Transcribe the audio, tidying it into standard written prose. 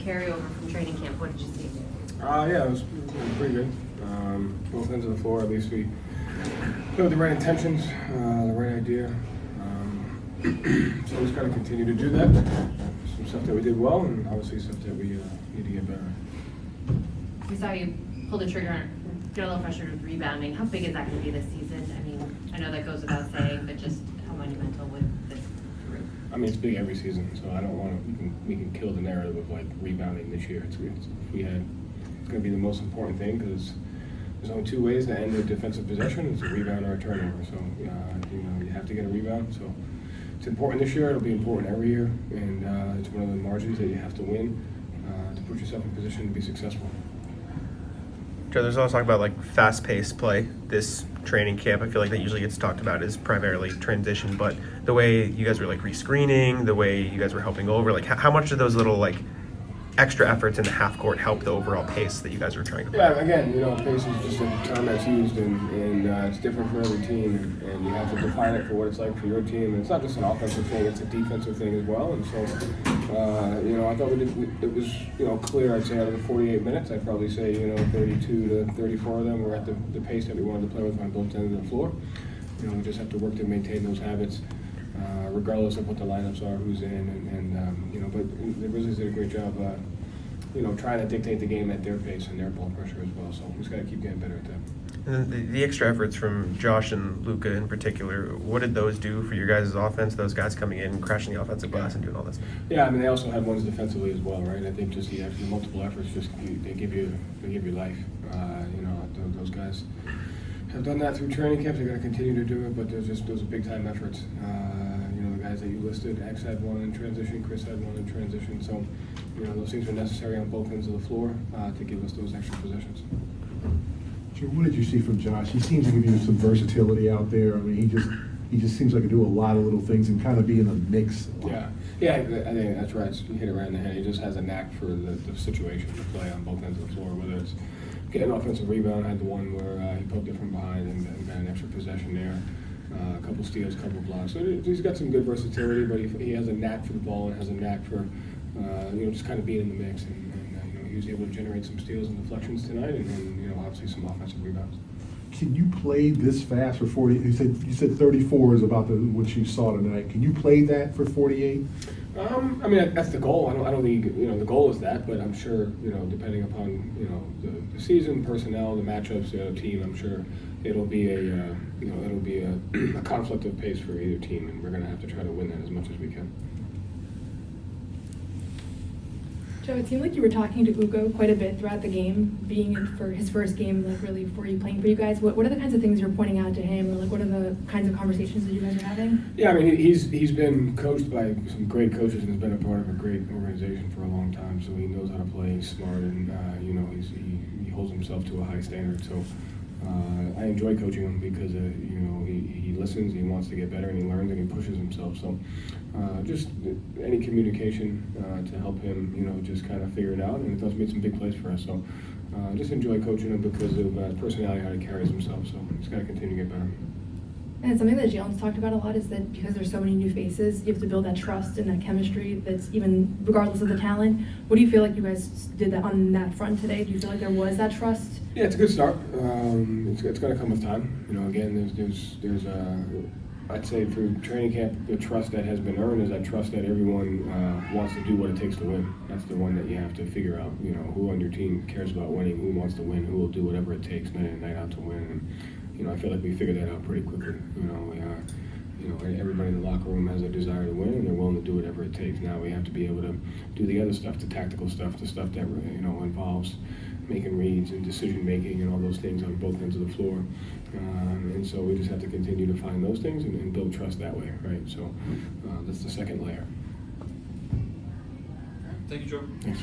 carryover from training camp. What did you see? Yeah, it was pretty good. Both ends of the floor, at least we had the right intentions, the right idea. So we just got to continue to do that. Some stuff that we did well, and obviously stuff that we need to get better at. We saw you pull the trigger on, get a little frustrated with rebounding. How big is that going to be this season? I mean, I know that goes without saying, but just how monumental with this group? I mean, it's big every season, so I don't want to. We can kill the narrative of like rebounding this year. It's going to be the most important thing because there's only two ways to end a defensive possession: it's a rebound or a turnover. So you have to get a rebound. So it's important this year. It'll be important every year, and it's one of the margins that you have to win to put yourself in position to be successful. Joe, there's also talk about like fast-paced play this training camp. I feel like that usually gets talked about as primarily transition, but the way you guys were like rescreening, the way you guys were helping over, like how much do those little like extra efforts in the half court help the overall pace that you guys were trying to play? Yeah, again, pace is just a term that's used, and it's different for every team, and you have to define it for what it's like for your team. And it's not just an offensive thing; it's a defensive thing as well. And so, I thought it was clear. I'd say out of the 48 minutes, I'd probably say 32 to 34 of them were at the pace that we wanted to play with on both ends of the floor. We just have to work to maintain those habits. Regardless of what the lineups are, who's in, but the Grizzlies did a great job, trying to dictate the game at their pace and their ball pressure as well. So we just got to keep getting better at that. And the extra efforts from Josh and Luka in particular, what did those do for your guys' offense? Those guys coming in, crashing the offensive glass, and doing all this. Yeah, I mean they also had ones defensively as well, right? I think just the multiple efforts they give you life. Those guys have done that through training camps. They're going to continue to do it, but those are big time efforts. The guys that you listed, X had one in transition, Chris had one in transition. So, those things are necessary on both ends of the floor to give us those extra possessions. Joe, what did you see from Josh? He seems to give you some versatility out there. I mean, he just seems like he do a lot of little things and kind of be in a mix. Yeah, I think that's right. You hit it right in the head. He just has a knack for the situation to play on both ends of the floor, whether it's getting an offensive rebound. I had the one where he poked it from behind and got an extra possession there. A couple steals, a couple blocks. So he's got some good versatility, but he has a knack for the ball and has a knack for just kind of being in the mix. And he was able to generate some steals and deflections tonight, and obviously some offensive rebounds. Can you play this fast for 40? You said 34 is about what you saw tonight. Can you play that for 48? I mean that's the goal. I don't think the goal is that, but I'm sure depending upon the season, personnel, the matchups, the other team, I'm sure it'll be a conflict of pace for either team, and we're going to have to try to win that as much as we can. Joe, it seemed like you were talking to Hugo quite a bit throughout the game, being in for his first game, like really before you playing for you guys. What are the kinds of things you're pointing out to him, or like what are the kinds of conversations that you guys are having? Yeah, I mean he's been coached by some great coaches and has been a part of a great organization for a long time, so he knows how to play. He's smart, and he holds himself to a high standard. So I enjoy coaching him because he listens, he wants to get better, and he learns and he pushes himself. So just any communication to help him, just kind of figure it out, and it does make some big plays for us. So just enjoy coaching him because of his personality, how he carries himself. So he's got to continue to get better. And something that Jalen's talked about a lot is that because there's so many new faces, you have to build that trust and that chemistry that's even regardless of the talent. What do you feel like you guys did that on that front today? Do you feel like there was that trust? Yeah, it's a good start. It's going to come with time. Again, there's I'd say through training camp, the trust that has been earned is that trust that everyone wants to do what it takes to win. That's the one that you have to figure out. Who on your team cares about winning, who wants to win, who will do whatever it takes night in, night out to win. And I feel like we figured that out pretty quickly. Everybody in the locker room has a desire to win, and they're willing to do whatever it takes. Now we have to be able to do the other stuff, the tactical stuff, the stuff that involves making reads and decision making and all those things on both ends of the floor. And so we just have to continue to find those things and build trust that way, right? So that's the second layer. Thank you, Joe. Thanks.